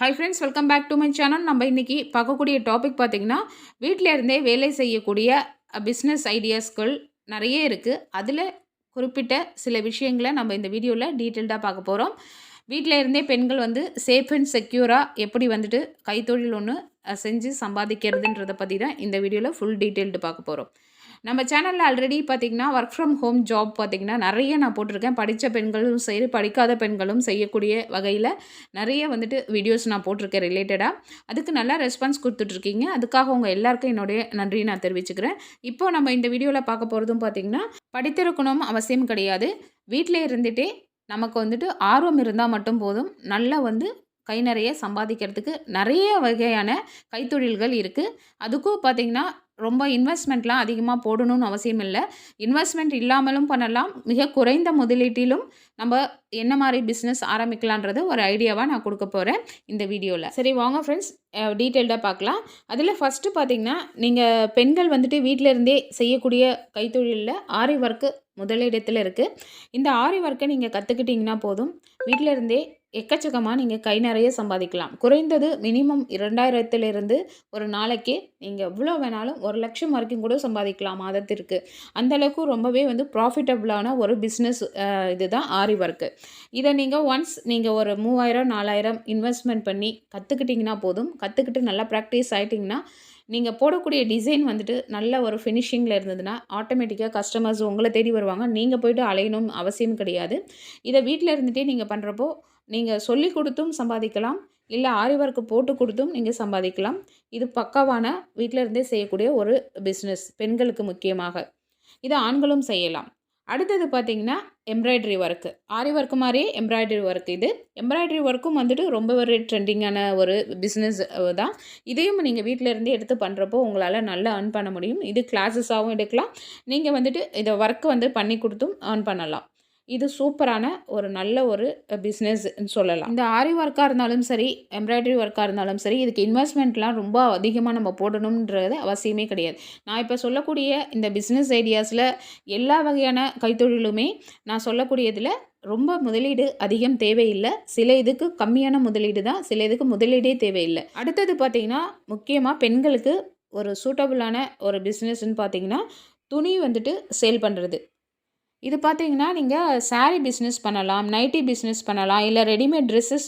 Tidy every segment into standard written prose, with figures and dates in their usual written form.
Hi friends, welcome back to my channel. நம்ம இன்றைக்கி பார்க்கக்கூடிய டாபிக் பார்த்திங்கன்னா, வீட்டில் இருந்தே வேலை செய்யக்கூடிய பிஸ்னஸ் ஐடியாஸ்கள் நிறைய இருக்குது. அதில் குறிப்பிட்ட சில விஷயங்களை நம்ம இந்த வீடியோவில் டீட்டெயில்டாக பார்க்க போகிறோம். வீட்டில் இருந்தே பெண்கள் சேஃப் அண்ட் செக்யூராக எப்படி கைத்தொழில் ஒன்று செஞ்சு சம்பாதிக்கிறதுன்றதை பற்றி தான் இந்த வீடியோவில் ஃபுல் டீட்டெயில்டு பார்க்க போகிறோம். நம்ம சேனலில் ஆல்ரெடி பார்த்திங்கன்னா ஒர்க் ஃப்ரம் ஹோம் ஜாப் பார்த்திங்கன்னா நிறைய நான் போட்டிருக்கேன். படித்த பெண்களும் சரி, படிக்காத பெண்களும் செய்யக்கூடிய வகையில் நிறைய வீடியோஸ் நான் போட்டிருக்கேன் ரிலேட்டடாக. அதுக்கு நல்லா ரெஸ்பான்ஸ் கொடுத்துட்ருக்கீங்க. அதுக்காக உங்கள் எல்லாருக்கும் என்னுடைய நன்றியை நான் தெரிவிச்சுக்கிறேன். இப்போது நம்ம இந்த வீடியோவில் பார்க்க போகிறதும் பார்த்திங்கன்னா, படித்திருக்கணும் அவசியம் கிடையாது. வீட்டில் இருந்துகிட்டே நமக்கு ஆர்வம் இருந்தால் மட்டும் போதும். நல்லா கை நிறைய சம்பாதிக்கிறதுக்கு நிறைய வகையான கைத்தொழில்கள் இருக்குது. அதுக்கும் பார்த்திங்கன்னா ரொம்ப இன்வெஸ்ட்மெண்ட்லாம் அதிகமாக போடணும்னு அவசியம் இல்லை. இன்வெஸ்ட்மெண்ட் இல்லாமலும் பண்ணலாம். மிக குறைந்த முதலீட்டிலும் நம்ம என்ன மாதிரி பிஸ்னஸ் ஆரம்பிக்கலான்றது ஒரு ஐடியாவாக நான் கொடுக்க போகிறேன் இந்த வீடியோவில். சரி, வாங்க ஃப்ரெண்ட்ஸ் டீட்டெயில்டாக பார்க்கலாம். அதில் ஃபஸ்ட்டு பார்த்திங்கன்னா, நீங்கள் பெண்கள் வீட்டில் இருந்தே செய்யக்கூடிய கைத்தொழிலில் ஆரி ஒர்க்கு முதலிடத்தில் இருக்குது. இந்த ஆரி ஒர்க்கை நீங்கள் கற்றுக்கிட்டிங்கன்னா போதும், வீட்டில் இருந்தே எக்கச்சக்கமாக நீங்கள் கை நிறைய சம்பாதிக்கலாம். குறைந்தது மினிமம் 2000 ஒரு நாளைக்கு நீங்கள் எவ்வளோ வேணாலும் 1,00,000 வரைக்கும் கூட சம்பாதிக்கலாம் மாதத்திற்கு. அந்தளவுக்கு ரொம்பவே ப்ராஃபிட்டபுளான ஒரு பிஸ்னஸ் இதுதான் ஆரி ஒர்க்கு. இதை நீங்கள் ஒரு 3000 4000 இன்வெஸ்ட்மெண்ட் பண்ணி கற்றுக்கிட்டிங்கன்னா போதும். கற்றுக்கிட்டு நல்லா ப்ராக்டிஸ் ஆகிட்டிங்கன்னா, நீங்கள் போடக்கூடிய டிசைன் நல்ல ஒரு ஃபினிஷிங்கில் இருந்ததுன்னா ஆட்டோமேட்டிக்காக கஸ்டமர்ஸ் உங்களை தேடி வருவாங்க. நீங்கள் போய்ட்டு அலையணும் அவசியம் கிடையாது. இதை வீட்டில் இருந்துகிட்டே நீங்கள் பண்ணுறப்போ நீங்கள் சொல்லி கொடுத்தும் சம்பாதிக்கலாம், இல்லை ஆரி ஒர்க்கு போட்டு கொடுத்தும் நீங்கள் சம்பாதிக்கலாம். இது பக்காவான வீட்டில் இருந்தே செய்யக்கூடிய ஒரு பிஸ்னஸ், பெண்களுக்கு முக்கியமாக. இதை ஆண்களும் செய்யலாம். அடுத்தது பார்த்திங்கன்னா, எம்ப்ராய்டரி ஒர்க்கு. ஆரி ஒர்க்கு மாதிரியே எம்ப்ராய்டரி ஒர்க். இது எம்ப்ராய்டரி ஒர்க்கும் ரொம்ப ஒரு ட்ரெண்டிங்கான ஒரு பிஸ்னஸ் தான். இதையும் நீங்கள் வீட்டில் இருந்து எடுத்து பண்ணுறப்போ உங்களால் நல்லா ஏர்ன் பண்ண முடியும். இது கிளாஸஸாகவும் எடுக்கலாம். நீங்கள் இதை ஒர்க்கு பண்ணி கொடுத்தும் ஏர்ன் பண்ணலாம். இது சூப்பரான ஒரு நல்ல ஒரு பிஸ்னஸ்ன்னு சொல்லலாம். இந்த ஆரி ஒர்க்காக இருந்தாலும் சரி, எம்ப்ராய்டரி ஒர்க்காக இருந்தாலும் சரி, இதுக்கு இன்வெஸ்ட்மெண்ட்லாம் ரொம்ப அதிகமாக நம்ம போடணுன்றது அவசியமே கிடையாது. நான் இப்போ சொல்லக்கூடிய இந்த பிஸ்னஸ் ஐடியாஸில் எல்லா வகையான கைத்தொழிலுமே நான் சொல்லக்கூடியதில் ரொம்ப முதலீடு அதிகம் தேவையில்லை. சில இதுக்கு கம்மியான முதலீடு தான், சில இதுக்கு முதலீடே தேவையில்லை. அடுத்தது பார்த்திங்கன்னா, முக்கியமாக பெண்களுக்கு ஒரு சூட்டபுளான ஒரு பிஸ்னஸ்ன்னு பார்த்திங்கன்னா, துணி சேல் பண்ணுறது. இது பார்த்தீங்கன்னா, நீங்கள் சாரீ பிஸ்னஸ் பண்ணலாம், நைட்டி பிஸ்னஸ் பண்ணலாம், இல்லை ரெடிமேட் ட்ரெஸ்ஸஸ்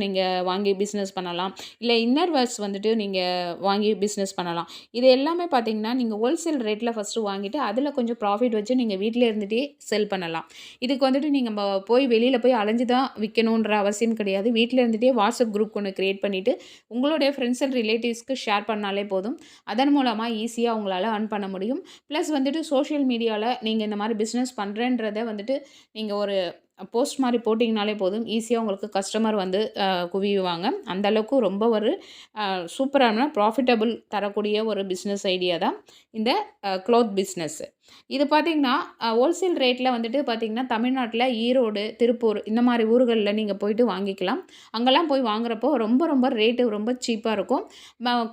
நீங்கள் வாங்கி பிஸ்னஸ் பண்ணலாம், இல்லை இன்னர் வேர்ஸ் நீங்கள் வாங்கி பிஸ்னஸ் பண்ணலாம். இது எல்லாமே பார்த்தீங்கன்னா, நீங்கள் ஹோல்சேல் ரேட்டில் ஃபஸ்ட்டு வாங்கிட்டு அதில் கொஞ்சம் ப்ராஃபிட் வச்சு நீங்கள் வீட்டில் இருந்துகிட்டே செல் பண்ணலாம். இதுக்கு நீங்கள் போய் வெளியில் போய் அலைஞ்சு தான் விற்கணுன்ற அவசியம் கிடையாது. வீட்டில் இருந்துகிட்டே வாட்ஸ்அப் குரூப் ஒன்று க்ரியேட் பண்ணிவிட்டு உங்களுடைய ஃப்ரெண்ட்ஸ் அண்ட் ரிலேட்டிவ்ஸ்க்கு ஷேர் பண்ணாலே போதும். அதன் மூலமாக ஈஸியாக உங்களால் ஏர்ன் பண்ண முடியும். ப்ளஸ் சோஷியல் மீடியாவில் நீங்கள் இந்த மாதிரி பிஸ்னஸ் பண்ணுறேன்றதை நீங்கள் ஒரு போஸ்ட் மாதிரி போட்டிங்கனாலே போதும், ஈஸியாக உங்களுக்கு கஸ்டமர் குவியுவாங்க. அந்தளவுக்கு ரொம்ப ஒரு சூப்பரான ப்ராஃபிட்டபுள் தரக்கூடிய ஒரு பிஸ்னஸ் ஐடியா தான் இந்த க்ளோத் பிஸ்னஸ்ஸு. இது பார்த்திங்கன்னா ஹோல்சேல் ரேட்டில் பார்த்திங்கன்னா, தமிழ்நாட்டில் ஈரோடு, திருப்பூர் இந்த மாதிரி ஊர்களில் நீங்கள் போய்ட்டு வாங்கிக்கலாம். அங்கெல்லாம் போய் வாங்குறப்போ ரொம்ப ரேட்டு ரொம்ப சீப்பாக இருக்கும்.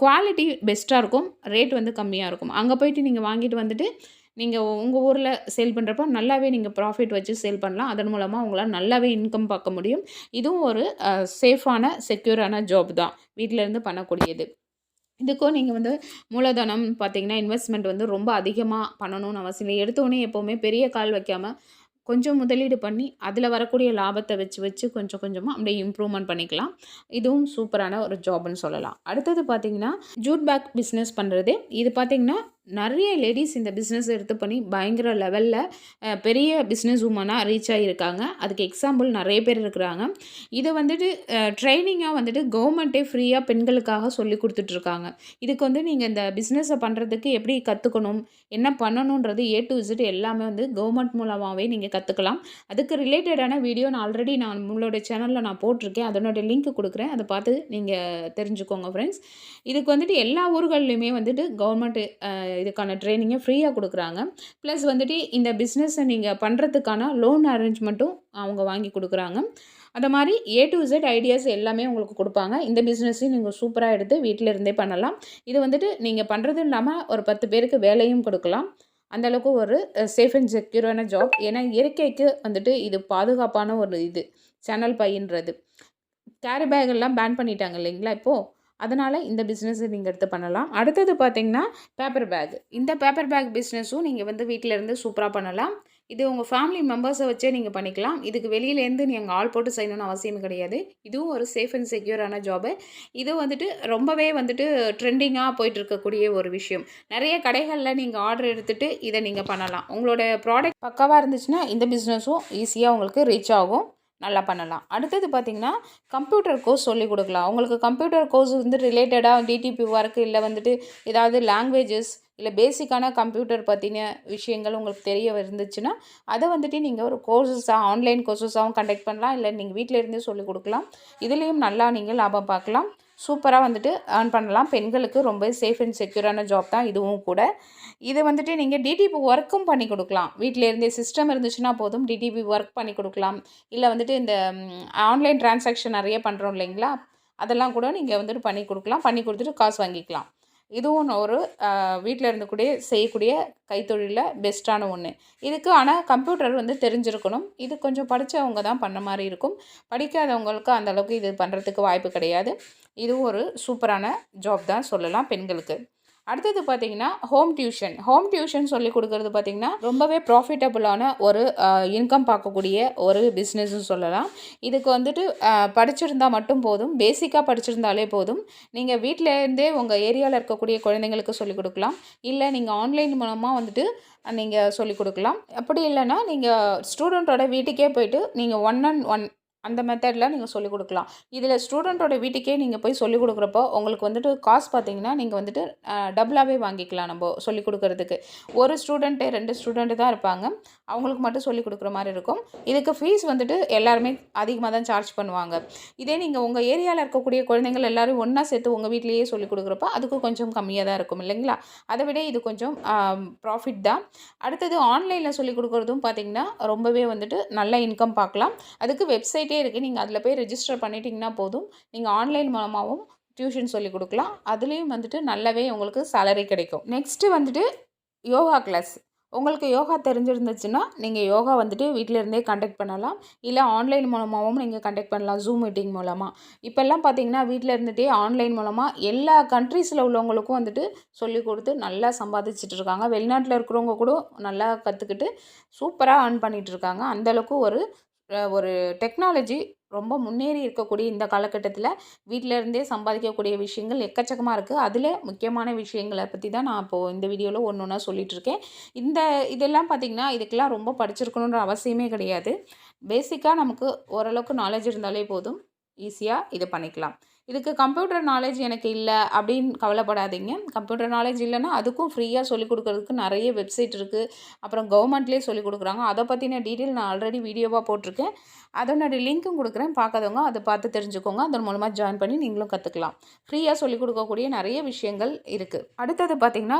குவாலிட்டி பெஸ்ட்டாக இருக்கும், ரேட் கம்மியாக இருக்கும். அங்கே போய்ட்டு நீங்கள் வாங்கிட்டு நீங்கள் உங்கள் ஊரில் சேல் பண்ணுறப்போ நல்லாவே நீங்கள் ப்ராஃபிட் வச்சு சேல் பண்ணலாம். அதன் மூலமாக உங்களால் நல்லாவே இன்கம் பார்க்க முடியும். இதுவும் ஒரு சேஃபான செக்யூரான ஜாப் தான், வீட்டிலேருந்து பண்ணக்கூடியது. இதுக்கும் நீங்கள் மூலதனம் பார்த்திங்கன்னா, இன்வெஸ்ட்மெண்ட் ரொம்ப அதிகமாக பண்ணணும்னு அவசியம் இல்லை. எடுத்தோடனே எப்போவுமே பெரிய கால் வைக்காமல் கொஞ்சம் முதலீடு பண்ணி அதில் வரக்கூடிய லாபத்தை வச்சு கொஞ்சம் கொஞ்சமாக அப்படியே இம்ப்ரூவ்மெண்ட் பண்ணிக்கலாம். இதுவும் சூப்பரான ஒரு ஜாப்னு சொல்லலாம். அடுத்தது பார்த்திங்கன்னா, ஜூட் பேக் பிஸ்னஸ் பண்ணுறது. இது பார்த்திங்கன்னா, நிறைய லேடிஸ் இந்த பிஸ்னஸ் எடுத்து பண்ணி பயங்கர லெவலில் பெரிய பிஸ்னஸ் உமனாக ரீச் ஆகியிருக்காங்க. அதுக்கு எக்ஸாம்பிள் நிறைய பேர் இருக்கிறாங்க. இதை ட்ரைனிங்காக கவர்மெண்ட்டே ஃப்ரீயாக பெண்களுக்காக சொல்லி கொடுத்துட்ருக்காங்க. இதுக்கு நீங்கள் இந்த பிஸ்னஸை பண்ணுறதுக்கு எப்படி கற்றுக்கணும், என்ன பண்ணணுன்றது A to Z எல்லாமே கவர்மெண்ட் மூலமாகவே நீங்கள் கற்றுக்கலாம். அதுக்கு ரிலேட்டடான வீடியோ நான் உங்களோட சேனலில் நான் போட்டிருக்கேன். அதனோட லிங்க் கொடுக்குறேன், அதை பார்த்து நீங்கள் தெரிஞ்சுக்கோங்க ஃப்ரெண்ட்ஸ். இதுக்கு எல்லா ஊர்கள்லையுமே கவர்மெண்ட்டு இதுக்கான ட்ரைனிங்கை ஃப்ரீயாக கொடுக்குறாங்க. ப்ளஸ் இந்த பிஸ்னஸை நீங்கள் பண்ணுறதுக்கான லோன் அரேஞ்ச்மெண்ட்டும் அவங்க வாங்கி கொடுக்குறாங்க. அதை மாதிரி A to Z ஐடியாஸ் எல்லாமே உங்களுக்கு கொடுப்பாங்க. இந்த பிஸ்னஸையும் நீங்கள் சூப்பராக எடுத்து வீட்டில் இருந்தே பண்ணலாம். இது நீங்கள் பண்ணுறதும் இல்லாமல் ஒரு 10 பேருக்கு வேலையும் கொடுக்கலாம். அந்தளவுக்கு ஒரு சேஃப் அண்ட் செக்யூரான ஜாப். ஏன்னா இயற்கைக்கு இது பாதுகாப்பான ஒரு இது சணல் பைன்றது. கேரி பேக் எல்லாம் பேன் பண்ணிட்டாங்க இல்லைங்களா இப்போது. அதனால் இந்த பிஸ்னஸை நீங்கள் எடுத்து பண்ணலாம். அடுத்தது பார்த்தீங்கன்னா பேப்பர் பேக். இந்த பேப்பர் பேக் பிஸ்னஸும் நீங்கள் வந்து வீட்டில் இருந்து சூப்பராக பண்ணலாம். இது உங்கள் ஃபேமிலி மெம்பர்ஸை வச்சே நீங்கள் பண்ணிக்கலாம். இதுக்கு வெளியிலேருந்து நீங்கள் ஆள் போட்டு செய்யணும்னு அவசியம் கிடையாது. இதுவும் ஒரு சேஃப் அண்ட் செக்யூரான ஜாபு. இது வந்துட்டு ரொம்பவே வந்துட்டு ட்ரெண்டிங்காக போயிட்டுருக்கக்கூடிய ஒரு விஷயம். நிறைய கடைகளில் நீங்கள் ஆர்டர் எடுத்துகிட்டு இதை நீங்கள் பண்ணலாம். உங்களோட ப்ராடக்ட் பக்காவாக இருந்துச்சுன்னா இந்த பிஸ்னஸும் ஈஸியாக உங்களுக்கு ரீச் ஆகும். நல்லா பண்ணலாம். அடுத்தது பார்த்திங்கன்னா கம்ப்யூட்டர் கோர்ஸ் சொல்லிக் கொடுக்கலாம். உங்களுக்கு கம்ப்யூட்டர் கோர்ஸ் வந்து ரிலேட்டடாக டிடிபி ஒர்க் இல்லை வந்துட்டு ஏதாவது லாங்குவேஜஸ் இல்லை பேசிக்கான கம்ப்யூட்டர் பற்றின விஷயங்கள் உங்களுக்கு தெரிய இருந்துச்சுன்னா அதை வந்துட்டு நீங்கள் ஒரு கோர்ஸஸாக ஆன்லைன் கோர்ஸஸாகவும் கண்டக்ட் பண்ணலாம். இல்லை நீங்கள் வீட்டில் இருந்தே சொல்லிக் கொடுக்கலாம். இதுலேயும் நல்லா நீங்கள் லாபம் பார்க்கலாம். சூப்பராக வந்துட்டு ஏர்ன் பண்ணலாம். பெண்களுக்கு ரொம்ப சேஃப் அண்ட் செக்யூரான ஜாப் தான் இதுவும் கூட. இது வந்துட்டு நீங்கள் டிடிபி ஒர்க்கும் பண்ணி கொடுக்கலாம். வீட்டில் இருந்தே சிஸ்டம் இருந்துச்சுன்னா போதும் டிடிபி ஒர்க் பண்ணி கொடுக்கலாம். இல்லை வந்துட்டு இந்த ஆன்லைன் டிரான்சாக்ஷன் நிறைய பண்ணுறோம் இல்லைங்களா, அதெல்லாம் கூட நீங்கள் வந்துட்டு பண்ணி கொடுக்கலாம். பண்ணி கொடுத்துட்டு காசு வாங்கிக்கலாம். இதுவும் ஒரு வீட்டில் இருந்து கூட செய்யக்கூடிய கைத்தொழிலில் பெஸ்ட்டான ஒன்று. இதுக்கு ஆனால் கம்ப்யூட்டர் வந்து தெரிஞ்சிருக்கணும். இது கொஞ்சம் படித்தவங்க தான் பண்ண மாதிரி இருக்கும். படிக்காதவங்களுக்கு அந்தளவுக்கு இது பண்ணுறதுக்கு வாய்ப்பு கிடையாது. இதுவும் ஒரு சூப்பரான ஜாப் தான் சொல்லலாம் பெண்களுக்கு. அடுத்தது பார்த்திங்கன்னா ஹோம் டியூஷன் சொல்லிக் கொடுக்குறது பார்த்திங்கன்னா ரொம்பவே ப்ராஃபிட்டபுளான ஒரு இன்கம் பார்க்கக்கூடிய ஒரு பிஸ்னஸ்ன்னு சொல்லலாம். இதுக்கு வந்துட்டு படிச்சிருந்தால் மட்டும் போதும். பேசிக்காக படிச்சிருந்தாலே போதும். நீங்கள் வீட்டிலேருந்தே உங்கள் ஏரியாவில் இருக்கக்கூடிய குழந்தைங்களுக்கு சொல்லிக் கொடுக்கலாம். இல்லை நீங்கள் ஆன்லைன் மூலமாக வந்துட்டு நீங்கள் சொல்லிக் கொடுக்கலாம். அப்படி இல்லைன்னா நீங்கள் ஸ்டூடெண்ட்டோட வீட்டுக்கே போய்ட்டு நீங்கள் 1-on-1 அந்த மெத்தடில் நீங்கள் சொல்லிக் கொடுக்கலாம். இதில் ஸ்டூடெண்ட்டோட வீட்டுக்கே நீங்கள் போய் சொல்லிக் கொடுக்குறப்போ உங்களுக்கு வந்துட்டு காசு பார்த்தீங்கன்னா நீங்கள் வந்துட்டு டபுளாகவே வாங்கிக்கலாம். நம்ம சொல்லிக் கொடுக்குறதுக்கு ஒரு ஸ்டூடெண்ட்டு 2 ஸ்டூடெண்ட்டு தான் இருப்பாங்க. அவங்களுக்கு மட்டும் சொல்லிக் கொடுக்குற மாதிரி இருக்கும். இதுக்கு ஃபீஸ் வந்துட்டு எல்லாருமே அதிகமாக தான் சார்ஜ் பண்ணுவாங்க. இதே நீங்கள் உங்கள் ஏரியாவில் இருக்கக்கூடிய குழந்தைங்கள் எல்லோரும் ஒன்றா சேர்த்து உங்கள் வீட்டிலேயே சொல்லிக் கொடுக்குறப்போ அதுக்கு கொஞ்சம் கம்மியாக தான் இருக்கும் இல்லைங்களா. அதை விட இது கொஞ்சம் ப்ராஃபிட் தான். அடுத்தது ஆன்லைனில் சொல்லிக் கொடுக்குறதும் பார்த்திங்கன்னா ரொம்பவே வந்துட்டு நல்ல இன்கம் பார்க்கலாம். அதுக்கு வெப்சைட் இருக்குது. நீங்கள் அதில் போய் ரெஜிஸ்டர் பண்ணிட்டீங்கன்னா போதும். நீங்கள் ஆன்லைன் மூலமாகவும் டியூஷன் சொல்லிக் கொடுக்கலாம். அதுலேயும் வந்துட்டு நல்லாவே உங்களுக்கு சேலரி கிடைக்கும். நெக்ஸ்ட்டு வந்துட்டு யோகா கிளாஸ். உங்களுக்கு யோகா தெரிஞ்சிருந்துச்சுன்னா நீங்கள் யோகா வந்துட்டு வீட்டில் இருந்தே கண்டக்ட் பண்ணலாம். இல்லை ஆன்லைன் மூலமாகவும் நீங்கள் கண்டக்ட் பண்ணலாம். ஜூம் மீட்டிங் மூலமாக. இப்போல்லாம் பார்த்தீங்கன்னா வீட்டில் இருந்துகிட்டே ஆன்லைன் மூலமாக எல்லா கண்ட்ரீஸில் உள்ளவங்களுக்கும் வந்துட்டு சொல்லிக் கொடுத்து நல்லா சம்பாதிச்சுட்டு இருக்காங்க. வெளிநாட்டில் இருக்கிறவங்க கூட நல்லா கற்றுக்கிட்டு சூப்பராக ஏர்ன் பண்ணிகிட்டு இருக்காங்க. அந்தளவுக்கு ஒரு டெக்னாலஜி ரொம்ப முன்னேறி இருக்கக்கூடிய இந்த காலகட்டத்தில் வீட்டில் இருந்தே சம்பாதிக்கக்கூடிய விஷயங்கள் எக்கச்சக்கமாக இருக்குது. அதில் முக்கியமான விஷயங்களை பற்றி தான் நான் இப்போது இந்த வீடியோவில் ஒன்று ஒன்றா சொல்லிகிட்ருக்கேன். இதெல்லாம் பார்த்திங்கன்னா இதுக்கெல்லாம் ரொம்ப படிச்சிருக்கணுன்ற அவசியமே கிடையாது. பேசிக்காக நமக்கு ஓரளவுக்கு நாலேஜ் இருந்தாலே போதும். ஈஸியாக இதை பண்ணிக்கலாம். இதுக்கு கம்ப்யூட்டர் நாலேஜ் எனக்கு இல்லை அப்படின்னு கவலைப்படாதீங்க. கம்ப்யூட்டர் நாலேஜ் இல்லைன்னா அதுக்கும் ஃப்ரீயாக சொல்லிக் கொடுக்குறதுக்கு நிறைய வெப்சைட் இருக்குது. அப்புறம் கவர்மெண்ட்லேயே சொல்லிக் கொடுக்குறாங்க. அதை பற்றின டீட்டெயில் நான் ஆல்ரெடி வீடியோவாக போட்டிருக்கேன். அதனோட லிங்க்கும் கொடுக்குறேன். பார்க்காதவங்க அதை பார்த்து தெரிஞ்சுக்கோங்க. அதன் மூலமாக ஜாயின் பண்ணி நீங்களும் கற்றுக்கலாம். ஃப்ரீயாக சொல்லிக் கொடுக்கக்கூடிய நிறைய விஷயங்கள் இருக்குது. அடுத்தது பார்த்திங்கன்னா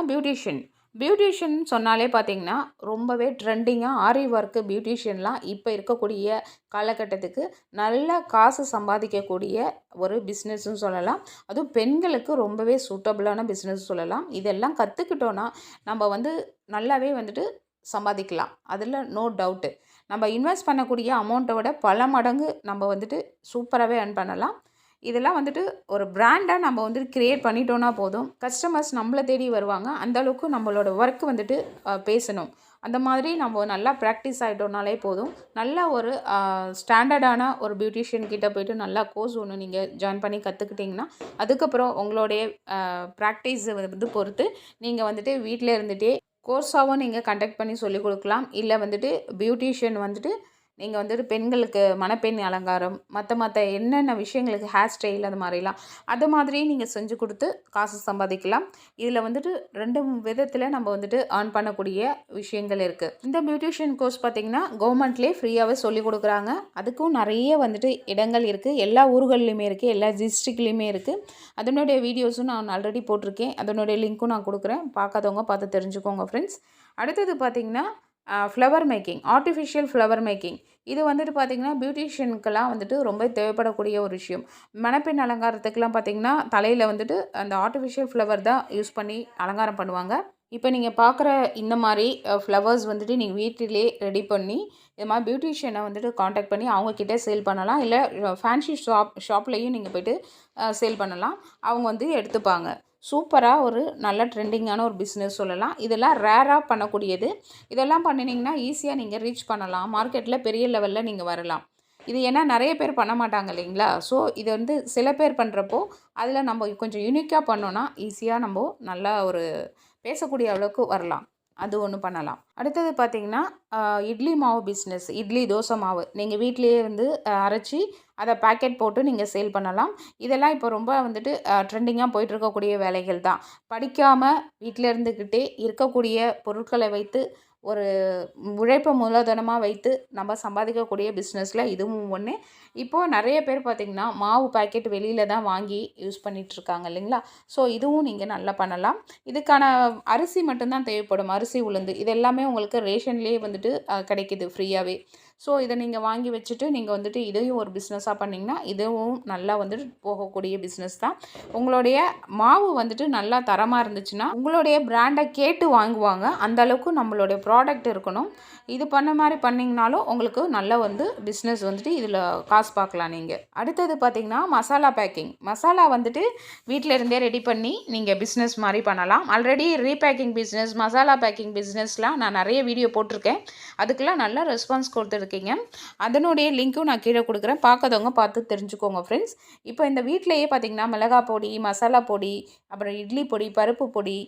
பியூட்டிஷியன் சொன்னாலே பார்த்திங்கன்னா ரொம்பவே ட்ரெண்டிங்காக ஆரி ஒர்க்கு பியூட்டிஷியன்லாம் இப்போ இருக்கக்கூடிய காலகட்டத்துக்கு நல்ல காசு சம்பாதிக்கக்கூடிய ஒரு பிஸ்னஸ்ன்னு சொல்லலாம். அதுவும் பெண்களுக்கு ரொம்பவே சூட்டபுளான பிஸ்னஸ் சொல்லலாம். இதெல்லாம் கற்றுக்கிட்டோன்னா நம்ம வந்து நல்லாவே வந்துட்டு சம்பாதிக்கலாம். அதில் நோ டவுட்டு. நம்ம இன்வெஸ்ட் பண்ணக்கூடிய அமௌண்ட்டை விட பல மடங்கு நம்ம வந்துட்டு சூப்பராகவே earn பண்ணலாம். இதெல்லாம் வந்துட்டு ஒரு பிராண்டாக நம்ம வந்துட்டு க்ரியேட் பண்ணிட்டோன்னா போதும். கஸ்டமர்ஸ் நம்மளை தேடி வருவாங்க. அந்தளவுக்கு நம்மளோட ஒர்க் வந்துட்டு பேசணும். அந்த மாதிரி நம்ம நல்லா ப்ராக்டிஸ் ஆகிட்டோம்னாலே போதும். நல்ல ஒரு ஸ்டாண்டர்டான ஒரு பியூட்டிஷியன் கிட்டே போய்ட்டு நல்லா கோர்ஸ் ஒன்று நீங்கள் ஜாயின் பண்ணி கற்றுக்கிட்டிங்கன்னா அதுக்கப்புறம் உங்களுடைய ப்ராக்டிஸை வந்து பொறுத்து நீங்கள் வந்துட்டு வீட்டில் இருந்துகிட்டே கோர்ஸாகவும் நீங்கள் கண்டக்ட் பண்ணி சொல்லிக் கொடுக்கலாம். இல்லை வந்துட்டு பியூட்டிஷியன் வந்துட்டு நீங்கள் வந்துட்டு பெண்களுக்கு மணப்பெண் அலங்காரம் மற்ற என்னென்ன விஷயங்களுக்கு ஹேர் ஸ்டைல் அது மாதிரிலாம் அது மாதிரி நீங்கள் செஞ்சு கொடுத்து காசு சம்பாதிக்கலாம். இதில் வந்துட்டு 2 விதத்தில் நம்ம வந்துட்டு earn பண்ணக்கூடிய விஷயங்கள் இருக்குது. இந்த பியூட்டிஷியன் கோர்ஸ் பார்த்திங்கன்னா கவர்மெண்ட்லேயே ஃப்ரீயாகவே சொல்லிக் கொடுக்குறாங்க. அதுக்கும் நிறைய வந்துட்டு இடங்கள் இருக்குது. எல்லா ஊர்கள்லையுமே இருக்குது. எல்லா டிஸ்ட்ரிக்ட்லேயுமே இருக்குது. அதனுடைய வீடியோஸும் நான் ஆல்ரெடி போட்டிருக்கேன். அதனுடைய லிங்க்கும் நான் கொடுக்குறேன். பார்க்காதவங்க பார்த்து தெரிஞ்சுக்கோங்க ஃப்ரெண்ட்ஸ். அடுத்தது பார்த்திங்கன்னா flower making, artificial flower making. இது வந்துட்டு பார்த்திங்கன்னா பியூட்டிஷியனுக்கெல்லாம் வந்துட்டு ரொம்ப தேவைப்படக்கூடிய ஒரு விஷயம். மணப்பெண் அலங்காரத்துக்கெலாம் பார்த்திங்கன்னா தலையில் வந்துட்டு அந்த ஆர்டிஃபிஷியல் ஃப்ளவர் தான் யூஸ் பண்ணி அலங்காரம் பண்ணுவாங்க. இப்போ நீங்கள் பார்க்குற இந்த மாதிரி ஃப்ளவர்ஸ் வந்துட்டு நீங்கள் வீட்டிலே ரெடி பண்ணி இது மாதிரி பியூட்டிஷியனை வந்துட்டு காண்டாக்ட் பண்ணி அவங்கக்கிட்ட சேல் பண்ணலாம். இல்லை ஃபேன்சி ஷாப்லேயும் நீங்கள் போய்ட்டு சேல் பண்ணலாம். அவங்க வந்து எடுத்துப்பாங்க. சூப்பராக ஒரு நல்ல ட்ரெண்டிங்கான ஒரு பிஸ்னஸ் சொல்லலாம். இதெல்லாம் ரேராக பண்ணக்கூடியது. இதெல்லாம் பண்ணினீங்கன்னா ஈஸியாக நீங்கள் ரீச் பண்ணலாம். மார்க்கெட்டில் பெரிய லெவலில் நீங்கள் வரலாம். இது ஏன்னா நிறைய பேர் பண்ண மாட்டாங்க இல்லைங்களா? ஸோ இது வந்து சில பேர் பண்ணுறப்போ அதில் நம்ம கொஞ்சம் யூனிக்காக பண்ணோன்னா ஈஸியாக நம்ம நல்லா ஒரு பேசக்கூடிய அளவுக்கு வரலாம். அது ஒன்று பண்ணலாம். அடுத்தது பார்த்திங்கன்னா இட்லி மாவு பிஸ்னஸ். இட்லி தோசை மாவு நீங்கள் வீட்டிலேயே வந்து அரைச்சி அதை பேக்கெட் போட்டு நீங்கள் சேல் பண்ணலாம். இதெல்லாம் இப்போ ரொம்ப வந்துட்டு ட்ரெண்டிங்காக போயிட்டுருக்கக்கூடிய வேலைகள் தான். படிக்காமல் வீட்டில் இருந்துக்கிட்டே இருக்கக்கூடிய பொருட்களை வைத்து ஒரு உழைப்பை மூலதனமாக வைத்து நம்ம சம்பாதிக்கக்கூடிய பிஸ்னஸில் இதுவும் ஒன்று. இப்போது நிறைய பேர் பார்த்திங்கன்னா மாவு பேக்கெட் வெளியில் தான் வாங்கி யூஸ் பண்ணிகிட்ருக்காங்க இல்லைங்களா? ஸோ இதுவும் நீங்கள் நல்லா பண்ணலாம். இதுக்கான அரிசி மட்டும்தான் தேவைப்படும். அரிசி, உளுந்து இது எல்லாமே உங்களுக்கு ரேஷன்லேயே வந்துட்டு கிடைக்கிது ஃப்ரீயாகவே. ஸோ இதை நீங்கள் வாங்கி வச்சுட்டு நீங்கள் வந்துட்டு இதையும் ஒரு பிஸ்னஸாக பண்ணிங்கன்னா இதுவும் நல்லா வந்துட்டு போகக்கூடிய பிஸ்னஸ் தான். உங்களுடைய மாவு வந்துட்டு நல்லா தரமாக இருந்துச்சுன்னா உங்களுடைய பிராண்டை கேட்டு வாங்குவாங்க. அந்தளவுக்கு நம்மளுடைய ப்ராடக்ட் இருக்கணும். இது பண்ண மாதிரி பண்ணிங்கனாலும் உங்களுக்கு நல்ல வந்து பிஸ்னஸ் வந்துட்டு இதில் காசு பார்க்கலாம் நீங்கள். அடுத்தது பார்த்திங்கன்னா மசாலா பேக்கிங். மசாலா வந்துட்டு வீட்டில் இருந்தே ரெடி பண்ணி நீங்கள் பிஸ்னஸ் மாதிரி பண்ணலாம். Already repacking business, masala packing பிஸ்னஸ்லாம் நான் நிறைய வீடியோ போட்டிருக்கேன். அதுக்கெல்லாம் நல்ல ரெஸ்பான்ஸ் கொடுத்துருக்கீங்க. அதனுடைய லிங்க்கும் நான் கீழே கொடுக்குறேன். பார்க்காதவங்க பார்த்து தெரிஞ்சுக்கோங்க ஃப்ரெண்ட்ஸ். இப்போ இந்த வீட்டிலையே பார்த்திங்கன்னா மிளகாய் பொடி, மசாலா பொடி, அப்புறம் இட்லி பொடி, பருப்பு பொடி,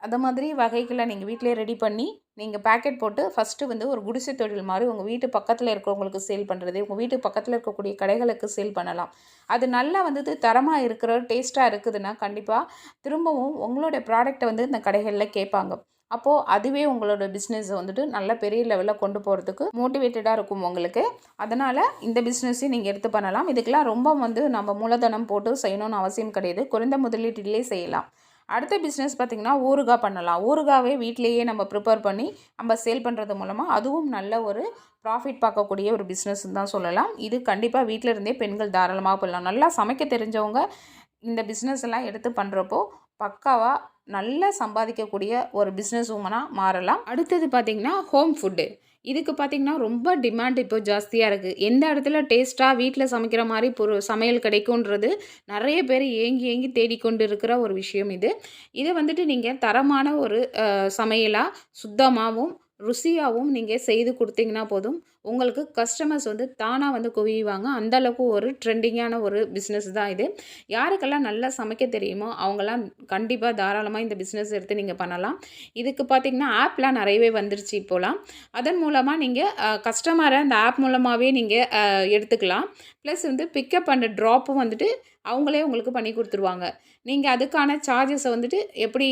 அந்த மாதிரி வகைகளை நீங்கள் வீட்டிலே ரெடி பண்ணி நீங்கள் பேக்கெட் போட்டு ஃபஸ்ட்டு வந்து ஒரு குடிசை தொழில் மாதிரி உங்கள் வீட்டு பக்கத்தில் இருக்கிறவங்களுக்கு சேல் பண்ணுறது, உங்கள் வீட்டு பக்கத்தில் இருக்கக்கூடிய கடைகளுக்கு சேல் பண்ணலாம். அது நல்லா வந்து தரமாக இருக்கிற டேஸ்ட்டாக இருக்குதுன்னா கண்டிப்பாக திரும்பவும் உங்களுடைய ப்ராடக்டை வந்து இந்த கடைகளில் கேட்பாங்க. அப்போது அதுவே உங்களோட பிஸ்னஸை வந்துட்டு நல்ல பெரிய லெவலில் கொண்டு போகிறதுக்கு மோட்டிவேட்டடாக இருக்கும் உங்களுக்கு. அதனால் இந்த பிஸ்னஸையும் நீங்கள் எடுத்து பண்ணலாம். இதுக்கெல்லாம் ரொம்ப வந்து நம்ம மூலதனம் போட்டு செய்யணும்னு அவசியம் கிடையாது. குறைந்த முதலீட்டிலே செய்யலாம். அடுத்த பிஸ்னஸ் பார்த்திங்கன்னா ஊறுகாய் பண்ணலாம். ஊறுகாவே வீட்டிலேயே நம்ம ப்ரிப்பேர் பண்ணி நம்ம சேல் பண்ணுறது மூலமாக அதுவும் நல்ல ஒரு ப்ராஃபிட் பார்க்கக்கூடிய ஒரு பிஸ்னஸ்ன்னு தான் சொல்லலாம். இது கண்டிப்பாக வீட்டில் இருந்தே பெண்கள் தாராளமாக பண்ணலாம். நல்லா சமைக்க தெரிஞ்சவங்க இந்த பிஸ்னஸ் எல்லாம் எடுத்து பண்ணுறப்போ பக்காவாக நல்லா சம்பாதிக்கக்கூடிய ஒரு பிஸ்னஸ் உமனாக மாறலாம். அடுத்தது பார்த்திங்கன்னா ஹோம் ஃபுட்டு. இதுக்கு பார்த்திங்கன்னா ரொம்ப டிமாண்ட் இப்போ ஜாஸ்தியாக இருக்குது. எந்த இடத்துல டேஸ்ட்டாக வீட்டில் சமைக்கிற மாதிரி சமையல் கிடைக்குன்றது நிறைய பேர் ஏங்கி தேடிக்கொண்டு இருக்கிற ஒரு விஷயம் இது. இதை வந்துட்டு நீங்கள் தரமான ஒரு சமையலாக சுத்தமாகவும் ருசியாகவும் நீங்கள் செய்து கொடுத்தீங்கன்னா போதும். உங்களுக்கு கஸ்டமர்ஸ் வந்து தானாக வந்து குவியுவாங்க. அந்தளவுக்கு ஒரு ட்ரெண்டிங்கான ஒரு பிஸ்னஸ் தான் இது. யாருக்கெல்லாம் நல்லா சமைக்க தெரியுமோ அவங்கெல்லாம் கண்டிப்பாக தாராளமாக இந்த பிஸ்னஸ் எடுத்து நீங்கள் பண்ணலாம். இதுக்கு பார்த்திங்கன்னா ஆப்லாம் நிறையவே வந்துருச்சு இப்போலாம். அதன் மூலமாக நீங்கள் கஸ்டமரை அந்த ஆப் மூலமாகவே நீங்கள் எடுத்துக்கலாம். ப்ளஸ் வந்து பிக்கப் அண்ட் ட்ராப்பும் வந்துட்டு அவங்களே உங்களுக்கு பண்ணி கொடுத்துருவாங்க. நீங்கள் அதுக்கான சார்ஜஸை வந்துட்டு எப்படி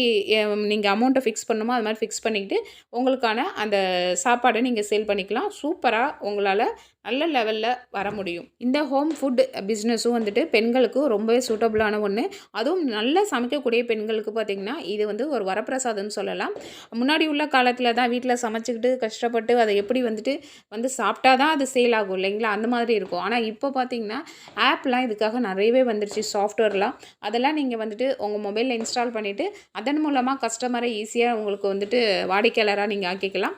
நீங்கள் அமௌண்ட்டை ஃபிக்ஸ் பண்ணணுமோ அது மாதிரி ஃபிக்ஸ் பண்ணிக்கிட்டு உங்களுக்கான அந்த சாப்பாடை நீங்கள் சேல் பண்ணிக்கலாம். சூப்பராக உங்களால் நல்ல லெவலில் வர முடியும். இந்த ஹோம் ஃபுட் பிஸ்னஸும் வந்துட்டு பெண்களுக்கு ரொம்பவே சூட்டபுளான ஒன்று. அதுவும் நல்லா சமைக்கக்கூடிய பெண்களுக்கு பார்த்திங்கன்னா இது வந்து ஒரு வரப்பிரசாதம்னு சொல்லலாம். முன்னாடி உள்ள காலத்தில் தான் வீட்டில் சமைச்சிக்கிட்டு கஷ்டப்பட்டு அதை எப்படி வந்து சாப்பிட்டா தான் அது சேல் ஆகும் இல்லைங்களா? அந்த மாதிரி இருக்கும். ஆனால் இப்போ பார்த்திங்கன்னா ஆப்லாம் இதுக்காக நிறையவே வந்துருச்சு, சாஃப்ட்வேர்லாம். அதெல்லாம் நீங்கள் வந்துட்டு உங்கள் மொபைலில் இன்ஸ்டால் பண்ணிவிட்டு அதன் மூலமாக கஸ்டமரை ஈஸியாக உங்களுக்கு வந்துட்டு வாடிக்கையாளராக நீங்கள் ஆக்கிக்கலாம்.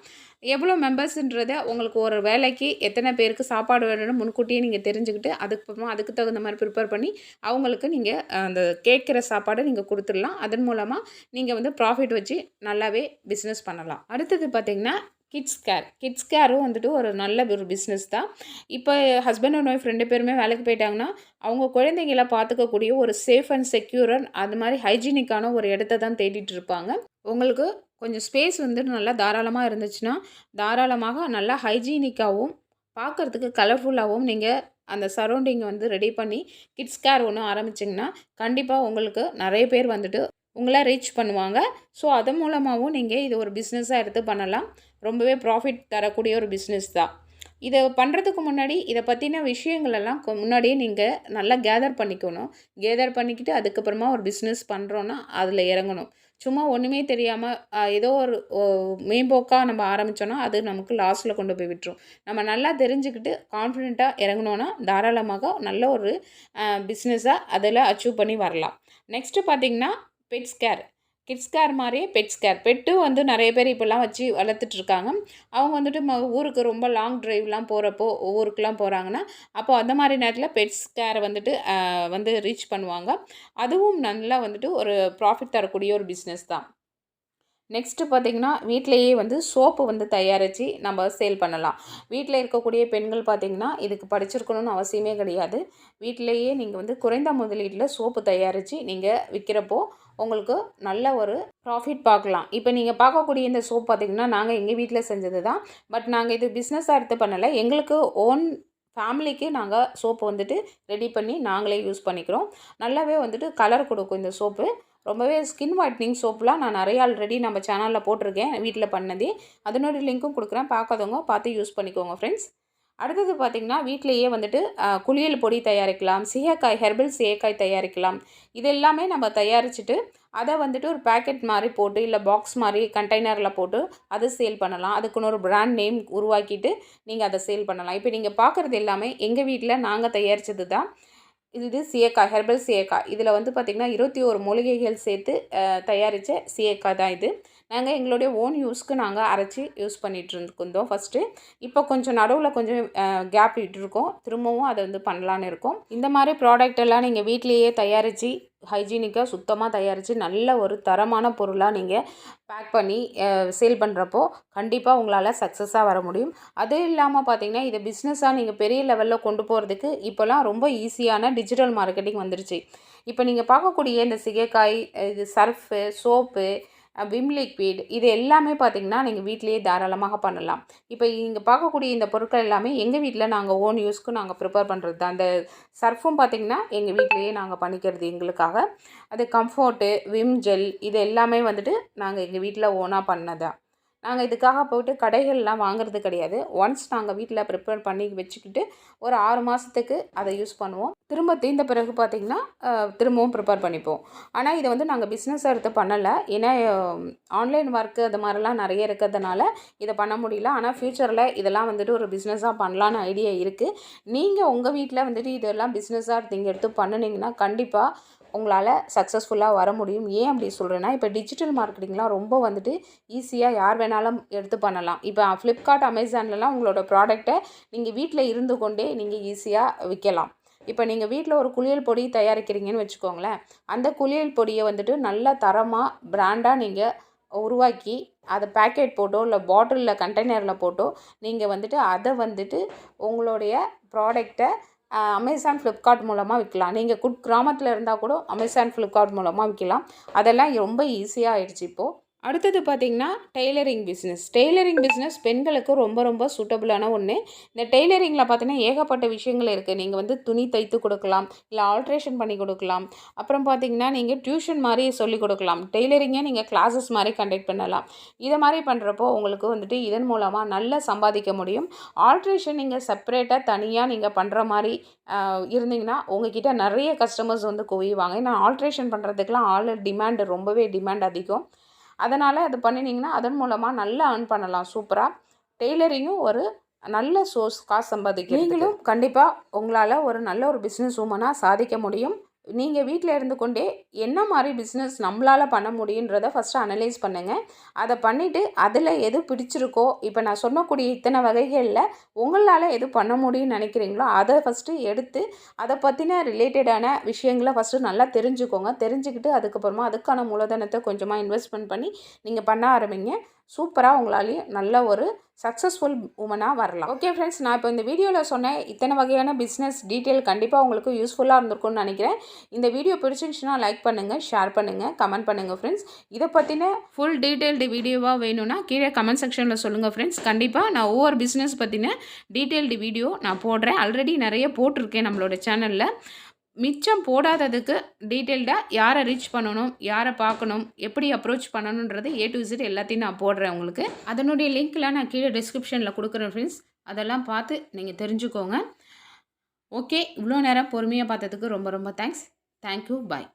எவ்வளோ மெம்பர்ஸுன்றதை உங்களுக்கு ஒரு வேலைக்கு எத்தனை பேருக்கு சாப்பாடு வேணும்னு முன்கூட்டியே நீங்கள் தெரிஞ்சுக்கிட்டு அதுக்கு தகுந்த மாதிரி ப்ரிப்பேர் பண்ணி அவங்களுக்கு நீங்கள் அந்த கேட்குற சாப்பாடை நீங்கள் கொடுத்துடலாம். அதன் மூலமாக நீங்கள் வந்து ப்ராஃபிட் வச்சு நல்லாவே பிஸ்னஸ் பண்ணலாம். அடுத்தது பார்த்திங்கன்னா கிட்ஸ் கேரும் வந்துட்டு ஒரு நல்ல ஒரு பிஸ்னஸ் தான். இப்போ ஹஸ்பண்ட் அண்ட் ஒய்ஃப் 2 பேருமே வேலைக்கு போயிட்டாங்கன்னா அவங்க குழந்தைங்களை பார்த்துக்கக்கூடிய ஒரு சேஃப் அண்ட் செக்யூர் அது மாதிரி ஹைஜீனிக்கான ஒரு இடத்த தான் தேடிட்டு இருப்பாங்க. உங்களுக்கு கொஞ்சம் ஸ்பேஸ் வந்து நல்லா தாராளமாக இருந்துச்சுன்னா தாராளமாக நல்லா ஹைஜீனிக்காகவும் பார்க்குறதுக்கு கலர்ஃபுல்லாகவும் நீங்கள் அந்த சரௌண்டிங்கை வந்து ரெடி பண்ணி கிட்ஸ் கேர் ஒன்று ஆரம்பிச்சிங்கன்னா கண்டிப்பாக உங்களுக்கு நிறைய பேர் வந்துட்டு உங்களை ரீச் பண்ணுவாங்க. ஸோ அதன் மூலமாகவும் நீங்கள் இது ஒரு பிஸ்னஸாக எடுத்து பண்ணலாம். ரொம்பவே ப்ராஃபிட் தரக்கூடிய ஒரு பிஸ்னஸ் தான். இதை பண்ணுறதுக்கு முன்னாடி இதை பற்றின விஷயங்களெல்லாம் முன்னாடியே நீங்கள் நல்லா கேதர் பண்ணிக்கிட்டு அதுக்கப்புறமா ஒரு பிஸ்னஸ் பண்ணுறோன்னா அதில் இறங்கணும். சும்மா ஒன்றுமே தெரியாமல் ஏதோ ஒரு மேம்போக்காக நம்ம ஆரம்பித்தோன்னா அது நமக்கு லாஸில் கொண்டு போய் விட்டுரும். நம்ம நல்லா தெரிஞ்சுக்கிட்டு கான்ஃபிடெண்ட்டாக இறங்கினோன்னா தாராளமாக நல்ல ஒரு பிஸ்னஸாக அதில் அச்சீவ் பண்ணி வரலாம். நெக்ஸ்ட்டு பார்த்திங்கன்னா பெட்ஸ் கேர். கிட்ஸ் கேர் மாதிரியே பெட்ஸ் கேர். பெட்டும் வந்து நிறைய பேர் இப்போலாம் வச்சு வளர்த்துட்ருக்காங்க. அவங்க வந்துட்டு ஊருக்கு ரொம்ப லாங் டிரைவ்லாம் போகிறப்போ, ஊருக்குலாம் போகிறாங்கன்னா, அப்போ அந்த மாதிரி நேரத்தில் பெட்ஸ் கேரை வந்துட்டு வந்து ரீச் பண்ணுவாங்க. அதுவும் நல்லா வந்துட்டு ஒரு ப்ராஃபிட் தரக்கூடிய ஒரு பிஸ்னஸ் தான். நெக்ஸ்ட்டு பார்த்திங்கன்னா, வீட்டிலேயே வந்து சோப்பு வந்து தயாரித்து நம்ம சேல் பண்ணலாம். வீட்டில் இருக்கக்கூடிய பெண்கள் பார்த்திங்கன்னா, இதுக்கு படிச்சிருக்கணும்னு அவசியமே கிடையாது. வீட்டிலேயே நீங்கள் வந்து குறைந்த முதலீட்டில் சோப்பு தயாரித்து நீங்கள் விற்கிறப்போ உங்களுக்கு நல்ல ஒரு ப்ராஃபிட் பார்க்கலாம். இப்போ நீங்கள் பார்க்கக்கூடிய இந்த சோப் பார்த்திங்கன்னா, நாங்கள் எங்கள் வீட்டில் செஞ்சது தான். பட் நாங்கள் இது பிஸ்னஸாக எடுத்து பண்ணலை. எங்களுக்கு ஓன் ஃபேமிலிக்கு நாங்கள் சோப்பு வந்துட்டு ரெடி பண்ணி நாங்களே யூஸ் பண்ணிக்கிறோம். நல்லாவே வந்துட்டு கலர் கொடுக்கும் இந்த சோப்பு. ரொம்பவே ஸ்கின் ஒயிட்னிங் சோப்லாம் நான் நிறைய ஆல்ரெடி நம்ம சேனலில் போட்டிருக்கேன் வீட்டில் பண்ணதே. அதனோட லிங்க்கும் கொடுக்குறேன், பார்க்காதவங்க பார்த்து யூஸ் பண்ணிக்கோங்க ஃப்ரெண்ட்ஸ். அடுத்தது பார்த்திங்கன்னா, வீட்டிலையே வந்துட்டு குளியல் பொடி தயாரிக்கலாம், சீயக்காய் ஹெர்பல் சீயக்காய் தயாரிக்கலாம். இது எல்லாமே நம்ம தயாரிச்சுட்டு அதை வந்துட்டு ஒரு பேக்கெட் மாதிரி போட்டு இல்லை பாக்ஸ் மாதிரி கண்டெய்னரில் போட்டு அதை சேல் பண்ணலாம். அதுக்குன்னு ஒரு பிராண்ட் நேம் உருவாக்கிட்டு நீங்கள் அதை சேல் பண்ணலாம். இப்போ நீங்கள் பார்க்குறது எல்லாமே எங்கள் வீட்டில் நாங்கள் தயாரித்தது தான். இது சீயக்காய் ஹெர்பல் சீயக்காய். இதில் வந்து பார்த்திங்கன்னா 21 மூலிகைகள் சேர்த்து தயாரித்த சீயக்காய் தான் இது. நாங்கள் எங்களுடைய ஓன் யூஸ்க்கு நாங்கள் அரைச்சி யூஸ் பண்ணிகிட்ருந்தோம் ஃபஸ்ட்டு. இப்போ கொஞ்சம் நடுவில் கொஞ்சம் கேப் விட்டுருக்கோம். திரும்பவும் அதை வந்து பண்ணலான்னு இருக்கோம். இந்த மாதிரி ப்ராடக்ட் எல்லாம் நீங்கள் வீட்டிலையே தயாரித்து ஹைஜீனிக்காக சுத்தமாக தயாரித்து நல்ல ஒரு தரமான பொருளாக நீங்கள் பேக் பண்ணி சேல் பண்ணுறப்போ கண்டிப்பாக உங்களால் சக்ஸஸாக வர முடியும். அது இல்லாமல் பார்த்திங்கன்னா, இதை பிஸ்னஸாக நீங்கள் பெரிய லெவலில் கொண்டு போகிறதுக்கு இப்போலாம் ரொம்ப ஈஸியான டிஜிட்டல் மார்க்கெட்டிங் வந்துருச்சு. இப்போ நீங்கள் பார்க்கக்கூடிய இந்த சீயக்காய், இது சர்ஃபு, சோப்பு, விம் லிக்விட், இது எல்லாமே பார்த்திங்கன்னா நீங்கள் வீட்டிலேயே தாராளமாக பண்ணலாம். இப்போ இங்கே பார்க்கக்கூடிய இந்த பொருட்கள் எல்லாமே எங்கள் வீட்டில் நாங்கள் ஓன் யூஸ்க்கு நாங்கள் ப்ரிப்பேர் பண்ணுறது தான். அந்த சர்ஃபும் பார்த்திங்கன்னா எங்கள் வீட்டிலேயே நாங்கள் பண்ணிக்கிறது எங்களுக்காக. அது கம்ஃபோர்ட்டு, விம் ஜெல், இது எல்லாமே வந்துட்டு நாங்கள் எங்கள் வீட்டில் ஓனாக பண்ணதான். நாங்கள் இதுக்காக போய்ட்டு கடைகள்லாம் வாங்குறது கிடையாது. ஒன்ஸ் நாங்கள் வீட்டில் ப்ரிப்பேர் பண்ணி வச்சுக்கிட்டு ஒரு 6 மாதத்துக்கு அதை யூஸ் பண்ணுவோம். திரும்ப தீர்ந்த பிறகு பார்த்திங்கன்னா திரும்பவும் ப்ரிப்பேர் பண்ணிப்போம். ஆனால் இதை வந்து நாங்கள் பிஸ்னஸாக எடுத்து பண்ணலை. ஏன்னா ஆன்லைன் ஒர்க்கு அது மாதிரிலாம் நிறைய இருக்கிறதுனால இதை பண்ண முடியல. ஆனால் ஃப்யூச்சரில் இதெல்லாம் வந்துட்டு ஒரு பிஸ்னஸாக பண்ணலான்னு ஐடியா இருக்குது. நீங்கள் உங்கள் வீட்டில் வந்துட்டு இதெல்லாம் பிஸ்னஸாக நீங்கள் எடுத்து பண்ணினீங்கன்னா கண்டிப்பாக உங்களால் சக்ஸஸ்ஃபுல்லாக வர முடியும். ஏன் அப்படி சொல்கிறேன்னா, இப்போ டிஜிட்டல் மார்க்கெட்டிங்லாம் ரொம்ப வந்துட்டு ஈஸியாக யார் வேணாலும் எடுத்து பண்ணலாம். இப்போ ஃப்ளிப்கார்ட், அமேசான்லலாம் உங்களோட ப்ராடக்ட்டை நீங்கள் வீட்டில் இருந்து கொண்டே நீங்கள் ஈஸியாக விற்கலாம். இப்போ நீங்கள் வீட்டில் ஒரு குளியல் பொடி தயாரிக்கிறீங்கன்னு வச்சுக்கோங்களேன். அந்த குளியல் பொடியை வந்துட்டு நல்ல தரமாக பிராண்டாக நீங்கள் உருவாக்கி அதை பேக்கெட் போட்டோ இல்லை பாட்டிலில் கண்டெய்னரில் போட்டோ நீங்கள் வந்துட்டு அதை வந்துட்டு உங்களுடைய ப்ராடக்டை அமேசான், ஃப்ளிப்கார்ட் மூலமாக விற்கலாம். நீங்கள் கிராமத்தில் இருந்தால் கூட அமேசான், ஃப்ளிப்கார்ட் மூலமாக விற்கலாம். அதெல்லாம் ரொம்ப ஈஸியாக ஆயிடுச்சு இப்போது. அடுத்தது பார்த்திங்கன்னா டெய்லரிங் பிஸ்னஸ். டெய்லரிங் பிஸ்னஸ் பெண்களுக்கு ரொம்ப ரொம்ப சூட்டபுளான ஒன்று. இந்த டெய்லரிங்கில் பார்த்திங்கன்னா ஏகப்பட்ட விஷயங்கள் இருக்குது. நீங்கள் வந்து துணி தைத்து கொடுக்கலாம், இல்லை ஆல்ட்ரேஷன் பண்ணி கொடுக்கலாம். அப்புறம் பார்த்திங்கன்னா நீங்கள் டியூஷன் மாதிரி சொல்லிக் கொடுக்கலாம். டெய்லரிங்கை நீங்கள் கிளாஸஸ் மாதிரி கண்டக்ட் பண்ணலாம். இதை மாதிரி பண்ணுறப்போ உங்களுக்கு வந்துட்டு இதன் மூலமாக நல்லா சம்பாதிக்க முடியும். ஆல்ட்ரேஷன் நீங்கள் செப்பரேட்டாக தனியாக நீங்கள் பண்ணுற மாதிரி இருந்தீங்கன்னா உங்ககிட்ட நிறைய கஸ்டமர்ஸ் வந்து குவிவாங்க. ஏன்னா ஆல்ட்ரேஷன் பண்ணுறதுக்கெலாம் டிமாண்ட் ரொம்பவே டிமாண்ட் அதிகம். அதனால் அது பண்ணினீங்கன்னா அதன் மூலமாக நல்லா ஏர்ன் பண்ணலாம். சூப்பராக டெய்லரிங்கும் ஒரு நல்ல சோர்ஸ், காசு சம்பாதிக்க. நீங்களும் கண்டிப்பாக உங்களால் ஒரு நல்ல ஒரு பிஸ்னஸ் உமனாக சாதிக்க முடியும். நீங்கள் வீட்டில் இருந்து கொண்டே என்ன மாதிரி பிஸ்னஸ் நம்மளால் பண்ண முடியுன்றதை ஃபஸ்ட்டு அனலைஸ் பண்ணுங்கள். அதை பண்ணிவிட்டு அதில் எது பிடிச்சிருக்கோ, இப்போ நான் சொன்னக்கூடிய இத்தனை வகைகளில் உங்களால் எது பண்ண முடியும்னு நினைக்கிறீங்களோ அதை ஃபஸ்ட்டு எடுத்து அதை பற்றின ரிலேட்டடான விஷயங்களை ஃபஸ்ட்டு நல்லா தெரிஞ்சுக்கோங்க. தெரிஞ்சுக்கிட்டு அதுக்கப்புறமா அதுக்கான மூலதனத்தை கொஞ்சமாக இன்வெஸ்ட்மெண்ட் பண்ணி நீங்கள் பண்ண ஆரம்பிங்க. சூப்பராக உங்களாலேயும் நல்ல ஒரு சக்ஸஸ்ஃபுல் உமனாக வரலாம். ஓகே ஃப்ரெண்ட்ஸ், நான் இப்போ இந்த வீடியோவில் சொன்ன இத்தனை வகையான பிஸ்னஸ் டீட்டெயில் கண்டிப்பாக உங்களுக்கு யூஸ்ஃபுல்லாக இருந்திருக்கும்னு நினைக்கிறேன். இந்த வீடியோ பிடிச்சிருந்துச்சுன்னா லைக் பண்ணுங்கள், ஷேர் பண்ணுங்கள், கமெண்ட் பண்ணுங்கள் ஃப்ரெண்ட்ஸ். இதை பற்றின ஃபுல் டீட்டெயில்டு வீடியோவாக வேணும்னா கீழே கமெண்ட் செக்ஷனில் சொல்லுங்கள் ஃப்ரெண்ட்ஸ். கண்டிப்பாக நான் ஒவ்வொரு பிஸ்னஸ் பற்றின டீட்டெயில்டு வீடியோ நான் போடுறேன். ஆல்ரெடி நிறைய போட்டிருக்கேன் நம்மளோட சேனலில். மிச்சம் போடாததுக்கு டீட்டெயில்டாக யாரை ரீச் பண்ணணும், யாரை பார்க்கணும், எப்படி அப்ரோச் பண்ணணுன்றது A to Z எல்லாத்தையும் நான் போடுறேன் உங்களுக்கு. அதனுடைய லிங்க்லாம் நான் கீழே டிஸ்கிரிப்ஷனில் கொடுக்குறேன் ஃப்ரெண்ட்ஸ். அதெல்லாம் பார்த்து நீங்கள் தெரிஞ்சுக்கோங்க. ஓகே, இவ்வளோ நேரம் பொறுமையாக பார்த்ததுக்கு ரொம்ப ரொம்ப தேங்க்ஸ். தேங்க்யூ, பாய்.